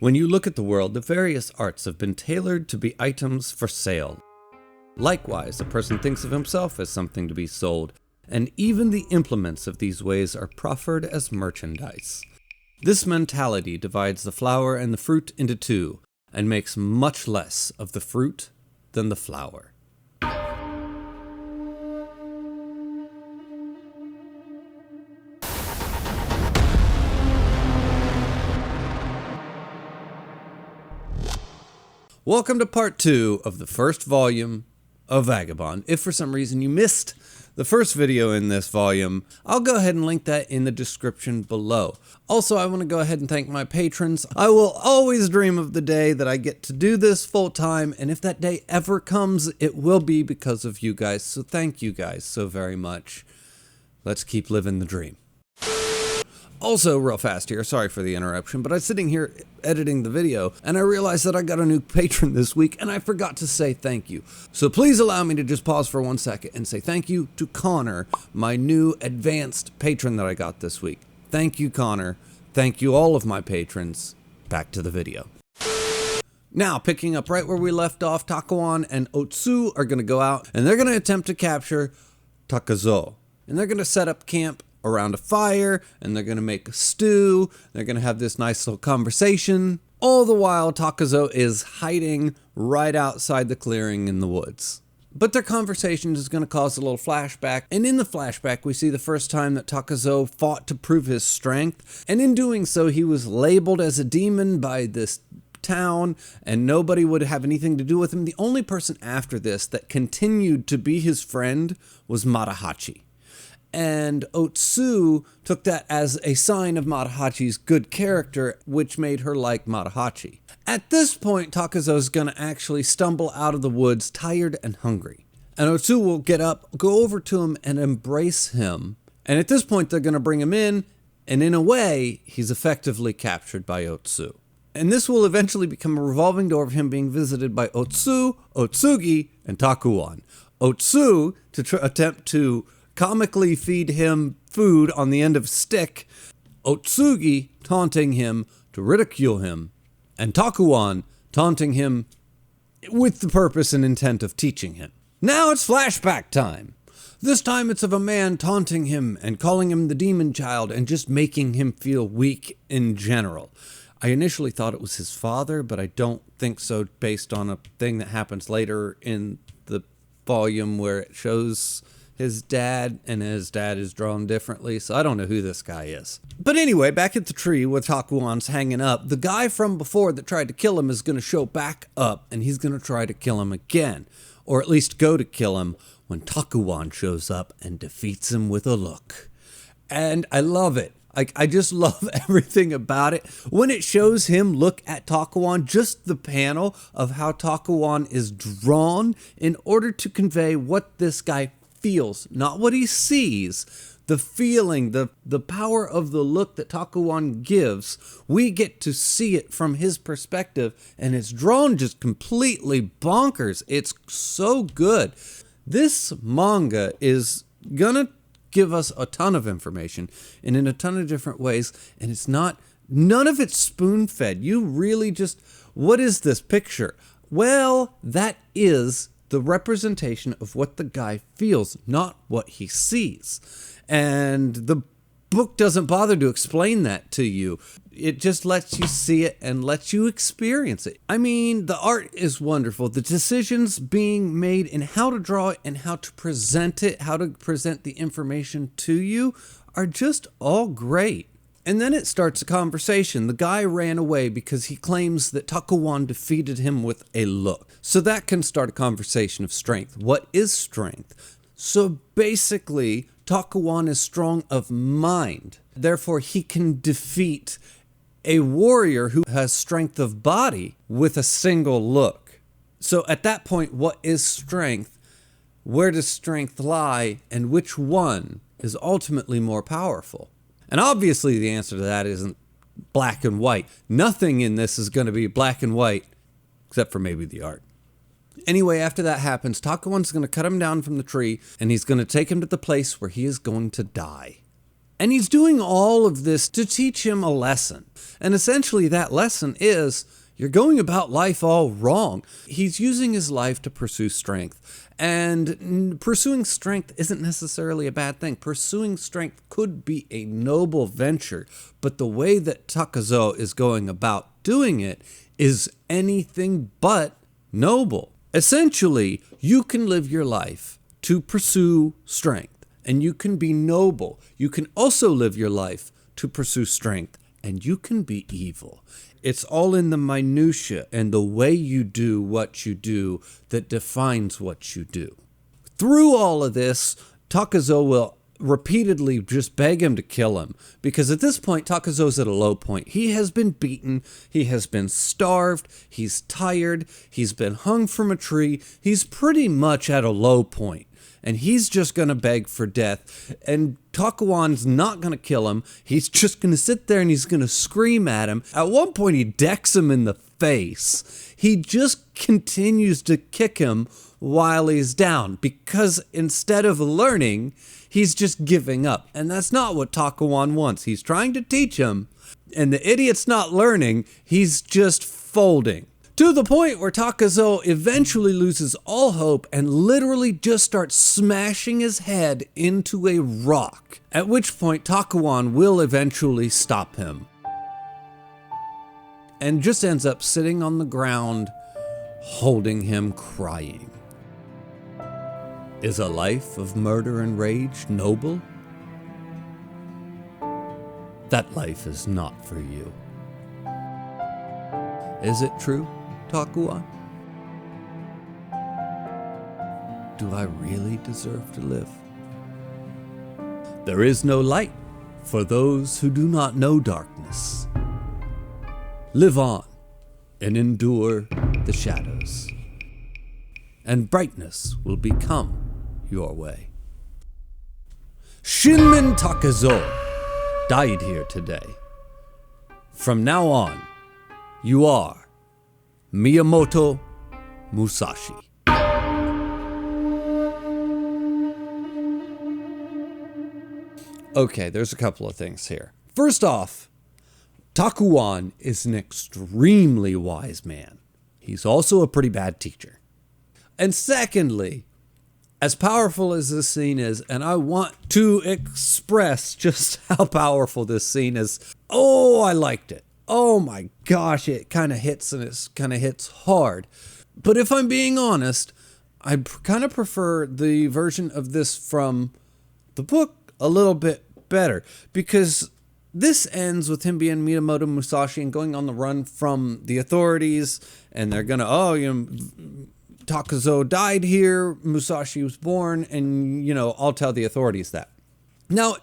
When you look at the world, the various arts have been tailored to be items for sale. Likewise, a person thinks of himself as something to be sold, and even the implements of these ways are proffered as merchandise. This mentality divides the flower and the fruit into two, and makes much less of the fruit than the flower. Welcome to part 2 of the first volume of Vagabond. If for some reason you missed the first video in this volume, I'll go ahead and link that in the description below. Also, I want to go ahead and thank my patrons. I will always dream of the day that I get to do this full time, and if that day ever comes, it will be because of you guys. So thank you guys so very much. Let's keep living the dream. Also, real fast here, sorry for the interruption, but I was sitting here editing the video, and I realized that I got a new patron this week, and I forgot to say thank you. So please allow me to just pause for 1 second and say thank you to Connor, my new advanced patron that I got this week. Thank you, Connor. Thank you, all of my patrons. Back to the video. Now, picking up right where we left off, Takazo and Otsu are going to go out, and they're going to attempt to capture Takazo. And they're going to set up camp around a fire, and they're going to make a stew. They're going to have this nice little conversation. All the while, Takazo is hiding right outside the clearing in the woods. But their conversation is going to cause a little flashback, and in the flashback, we see the first time that Takazo fought to prove his strength, and in doing so, he was labeled as a demon by this town, and nobody would have anything to do with him. The only person after this that continued to be his friend was Matahachi. And Otsu took that as a sign of Matahachi's good character, which made her like Matahachi. At this point, Takazo's gonna actually stumble out of the woods, tired and hungry. And Otsu will get up, go over to him, and embrace him. And at this point, they're gonna bring him in, and in a way, he's effectively captured by Otsu. And this will eventually become a revolving door of him being visited by Otsu, Otsugi, and Takazo. Otsu to attempt to comically feed him food on the end of a stick, Otsugi taunting him to ridicule him, and Takazo taunting him with the purpose and intent of teaching him. Now it's flashback time. This time it's of a man taunting him and calling him the demon child and just making him feel weak in general. I initially thought it was his father, but I don't think so based on a thing that happens later in the volume where it shows his dad, and his dad is drawn differently, so I don't know who this guy is. But anyway, back at the tree where Takazo's hanging up, the guy from before that tried to kill him is going to show back up, and he's going to try to kill him again, or at least go to kill him when Takazo shows up and defeats him with a look. And I love it. I just love everything about it. When it shows him look at Takazo, just the panel of how Takazo is drawn in order to convey what this guy feels, not what he sees, the feeling, the power of the look that Takazo gives. We get to see it from his perspective, and it's drawn just completely bonkers. It's so good. This manga is gonna give us a ton of information and in a ton of different ways, and it's none of it's spoon-fed. You really just, what is this picture? Well, that is the representation of what the guy feels, not what he sees. And the book doesn't bother to explain that to you. It just lets you see it and lets you experience it. I mean, the art is wonderful. The decisions being made in how to draw it and how to present it, how to present the information to you are just all great. And then it starts a conversation. The guy ran away because he claims that Takazo defeated him with a look. So that can start a conversation of strength. What is strength? So basically, Takazo is strong of mind. Therefore, he can defeat a warrior who has strength of body with a single look. So at that point, what is strength? Where does strength lie? And which one is ultimately more powerful? And obviously the answer to that isn't black and white. Nothing in this is going to be black and white, except for maybe the art. Anyway, after that happens, Takazo's going to cut him down from the tree, and he's going to take him to the place where he is going to die. And he's doing all of this to teach him a lesson. And essentially that lesson is, you're going about life all wrong. He's using his life to pursue strength. And pursuing strength isn't necessarily a bad thing. Pursuing strength could be a noble venture, but the way that Takazo is going about doing it is anything but noble. Essentially, you can live your life to pursue strength, and you can be noble. You can also live your life to pursue strength, and you can be evil. It's all in the minutia and the way you do what you do that defines what you do. Through all of this, Takazo will repeatedly just beg him to kill him, because at this point, Takazo's at a low point. He has been beaten, he has been starved, he's tired, he's been hung from a tree, he's pretty much at a low point. And he's just going to beg for death. And Takuwan's not going to kill him. He's just going to sit there and he's going to scream at him. At one point, he decks him in the face. He just continues to kick him while he's down, because instead of learning, he's just giving up. And that's not what Takuwan wants. He's trying to teach him, and the idiot's not learning. He's just folding. To the point where Takazo eventually loses all hope and literally just starts smashing his head into a rock, at which point Takuwan will eventually stop him. And just ends up sitting on the ground, holding him crying. Is a life of murder and rage noble? That life is not for you. Is it true, Takuwan? Do I really deserve to live? There is no light for those who do not know darkness. Live on and endure the shadows, and brightness will become your way. Shinmin Takazo died here today. From now on, you are Miyamoto Musashi. Okay, there's a couple of things here. First off, Takuwan is an extremely wise man. He's also a pretty bad teacher. And secondly, as powerful as this scene is, and I want to express just how powerful this scene is. Oh, I liked it. Oh my gosh, it kind of hits, and it kind of hits hard. But if I'm being honest, I kind of prefer the version of this from the book a little bit better, because this ends with him being Miyamoto Musashi and going on the run from the authorities, and they're gonna, Takazo died here, Musashi was born, and, I'll tell the authorities that. Now,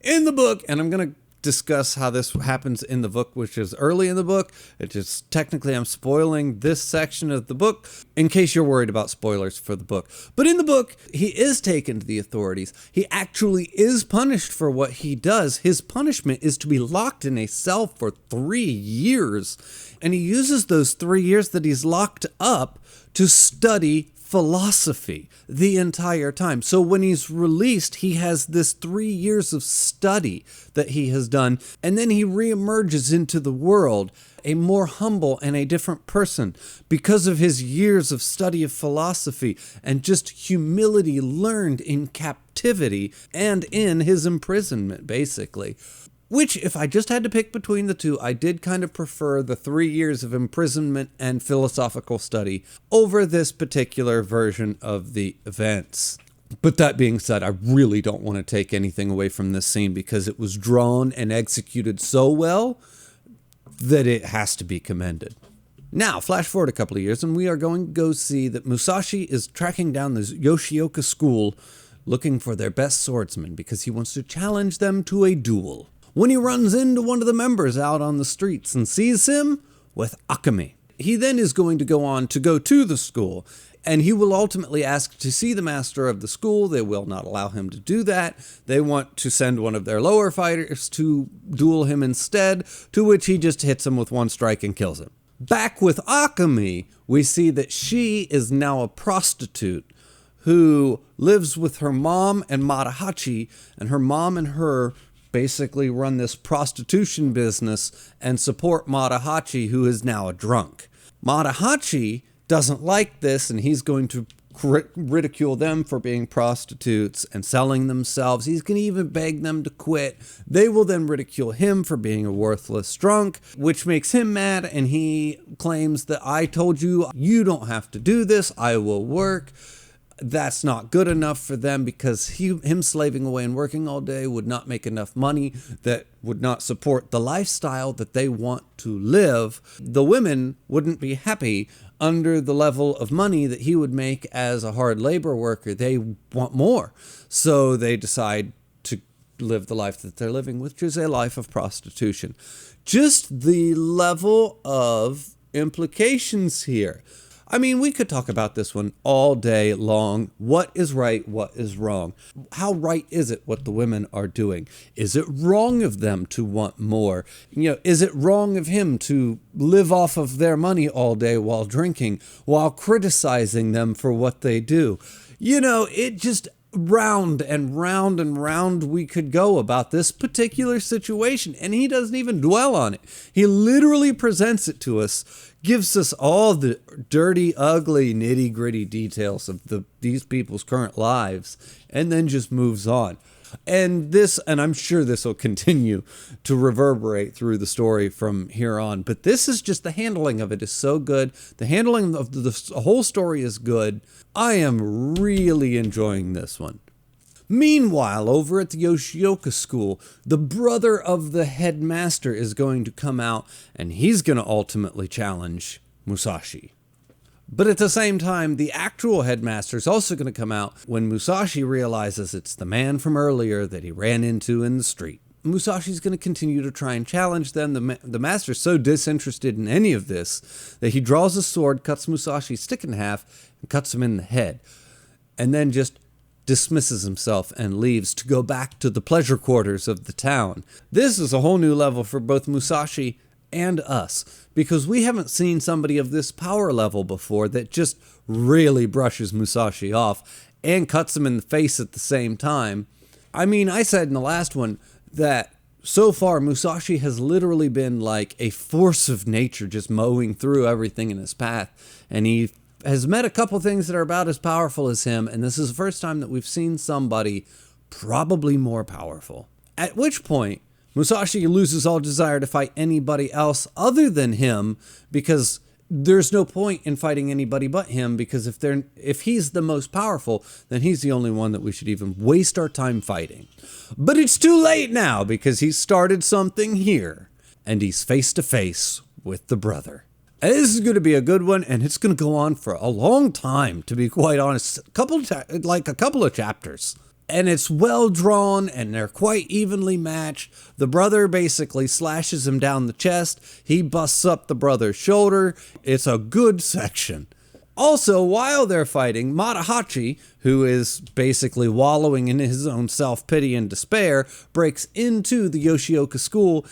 in the book, and I'm going to discuss how this happens in the book, which is early in the book. It just, technically, I'm spoiling this section of the book, in case you're worried about spoilers for the book. But in the book, he is taken to the authorities. He actually is punished for what he does. His punishment is to be locked in a cell for 3 years. And he uses those 3 years that he's locked up to study philosophy the entire time. So when he's released, he has this 3 years of study that he has done, and then he reemerges into the world a more humble and a different person because of his years of study of philosophy and just humility learned in captivity and in his imprisonment, basically. Which, if I just had to pick between the two, I did kind of prefer the 3 years of imprisonment and philosophical study over this particular version of the events. But that being said, I really don't want to take anything away from this scene because it was drawn and executed so well that it has to be commended. Now, flash forward a couple of years, and we are going to go see that Musashi is tracking down the Yoshioka school looking for their best swordsman because he wants to challenge them to a duel. When he runs into one of the members out on the streets and sees him with Akame. He then is going to go on to go to the school, and he will ultimately ask to see the master of the school. They will not allow him to do that. They want to send one of their lower fighters to duel him instead, to which he just hits him with one strike and kills him. Back with Akame, we see that she is now a prostitute who lives with her mom and Marahachi, and her mom and her basically run this prostitution business and support Matahachi, who is now a drunk. Matahachi doesn't like this, and he's going to ridicule them for being prostitutes and selling themselves. He's going to even beg them to quit. They will then ridicule him for being a worthless drunk, which makes him mad, and he claims that I told you, you don't have to do this, I will work. That's not good enough for them because him slaving away and working all day would not make enough money that would not support the lifestyle that they want to live. The women wouldn't be happy under the level of money that he would make as a hard labor worker. They want more. So they decide to live the life that they're living, which is a life of prostitution. Just the level of implications here. I mean, we could talk about this one all day long. What is right? What is wrong? How right is it what the women are doing? Is it wrong of them to want more? Is it wrong of him to live off of their money all day while drinking, while criticizing them for what they do? It just round and round and round we could go about this particular situation, and he doesn't even dwell on it. He literally presents it to us, gives us all the dirty, ugly, nitty-gritty details of these people's current lives, and then just moves on. And I'm sure this will continue to reverberate through the story from here on, but this is just, the handling of it is so good. The handling of the whole story is good. I am really enjoying this one. Meanwhile, over at the Yoshioka school, the brother of the headmaster is going to come out, and he's going to ultimately challenge Musashi. But at the same time, the actual headmaster is also going to come out when Musashi realizes it's the man from earlier that he ran into in the street. Musashi's going to continue to try and challenge them. The master's so disinterested in any of this that he draws a sword, cuts Musashi's stick in half, and cuts him in the head. And then just dismisses himself and leaves to go back to the pleasure quarters of the town. This is a whole new level for both Musashi and us, because we haven't seen somebody of this power level before that just really brushes Musashi off and cuts him in the face at the same time. I mean, I said in the last one that so far Musashi has literally been like a force of nature, just mowing through everything in his path, and he has met a couple things that are about as powerful as him, and this is the first time that we've seen somebody probably more powerful. At which point, Musashi loses all desire to fight anybody else other than him, because there's no point in fighting anybody but him, because if he's the most powerful, then he's the only one that we should even waste our time fighting. But it's too late now, because he started something here, and he's face to face with the brother. And this is going to be a good one, and it's going to go on for a long time, to be quite honest. A couple of chapters. And it's well drawn, and they're quite evenly matched. The brother basically slashes him down the chest. He busts up the brother's shoulder. It's a good section. Also, while they're fighting, Matahachi, who is basically wallowing in his own self-pity and despair, breaks into the Yoshioka school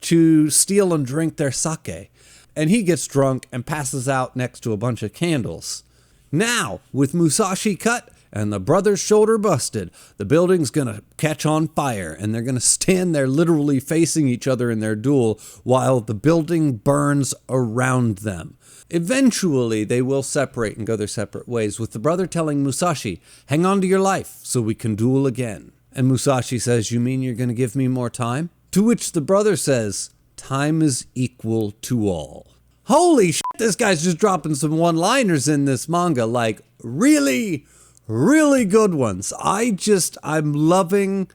to steal and drink their sake. And he gets drunk and passes out next to a bunch of candles. Now, with Musashi cut and the brother's shoulder busted, the building's gonna catch on fire, and they're gonna stand there literally facing each other in their duel while the building burns around them. Eventually, they will separate and go their separate ways, with the brother telling Musashi, "Hang on to your life so we can duel again." And Musashi says, "You mean you're gonna give me more time?" To which the brother says, "Time is equal to all." Holy shit, this guy's just dropping some one-liners in this manga, like really, really good ones. I'm loving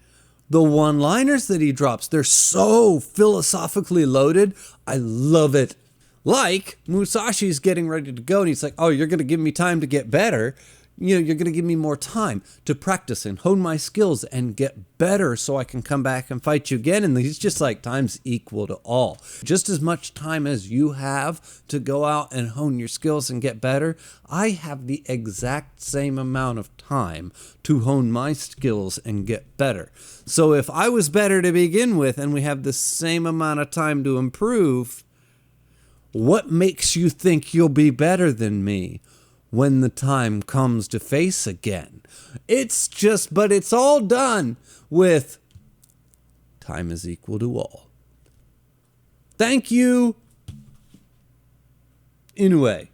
the one-liners that he drops. They're so philosophically loaded. I love it. Like, Musashi's getting ready to go, and he's like, "Oh, you're going to give me time to get better. You're going to give me more time to practice and hone my skills and get better so I can come back and fight you again." And he's just like, time's equal to all. Just as much time as you have to go out and hone your skills and get better, I have the exact same amount of time to hone my skills and get better. So if I was better to begin with and we have the same amount of time to improve, what makes you think you'll be better than me when the time comes to face again? But it's all done with time is equal to all. Thank you. Anyway,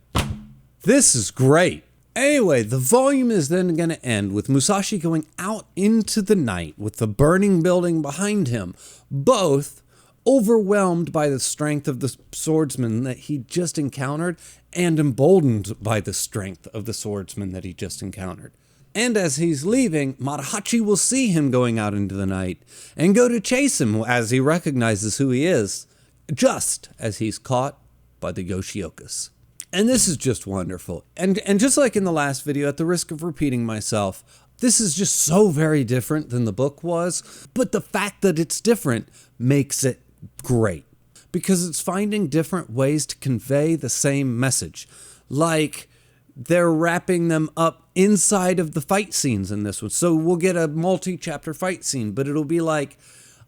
this is great. Anyway, the volume is then going to end with Musashi going out into the night with the burning building behind him, both overwhelmed by the strength of the swordsman that he just encountered and emboldened by the strength of the swordsman that he just encountered. And as he's leaving, Marahachi will see him going out into the night and go to chase him as he recognizes who he is, just as he's caught by the Yoshiokas. And this is just wonderful. And just like in the last video, at the risk of repeating myself, this is just so very different than the book was. But the fact that it's different makes it great, because it's finding different ways to convey the same message. Like, they're wrapping them up inside of the fight scenes in this one. So we'll get a multi-chapter fight scene, but it'll be like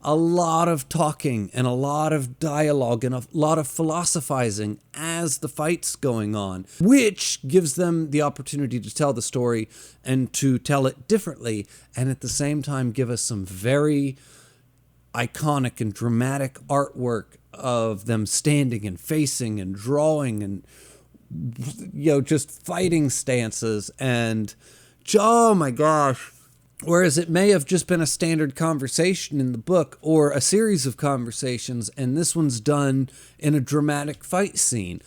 a lot of talking and a lot of dialogue and a lot of philosophizing as the fight's going on, which gives them the opportunity to tell the story and to tell it differently, and at the same time give us some very iconic and dramatic artwork of them standing and facing and drawing and, you know, just fighting stances. And oh my gosh, whereas it may have just been a standard conversation in the book or a series of conversations, and this one's done in a dramatic fight scene,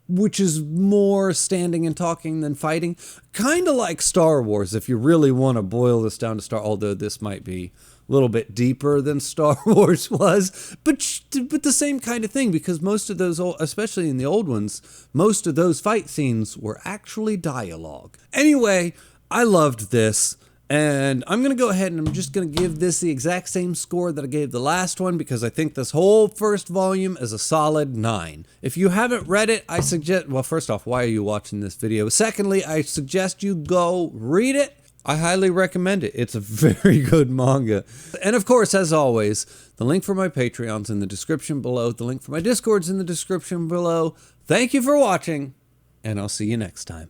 which is more standing and talking than fighting. Kind of like Star Wars, if you really want to boil this down to although this might be a little bit deeper than Star Wars was, but the same kind of thing, because most of those, especially in the old ones, most of those fight scenes were actually dialogue. Anyway, I loved this. And I'm going to go ahead and I'm just going to give this the exact same score that I gave the last one, because I think this whole first volume is a solid 9. If you haven't read it, I suggest, well, first off, why are you watching this video? Secondly, I suggest you go read it. I highly recommend it. It's a very good manga. And of course, as always, the link for my Patreon's in the description below. The link for my Discord's in the description below. Thank you for watching, and I'll see you next time.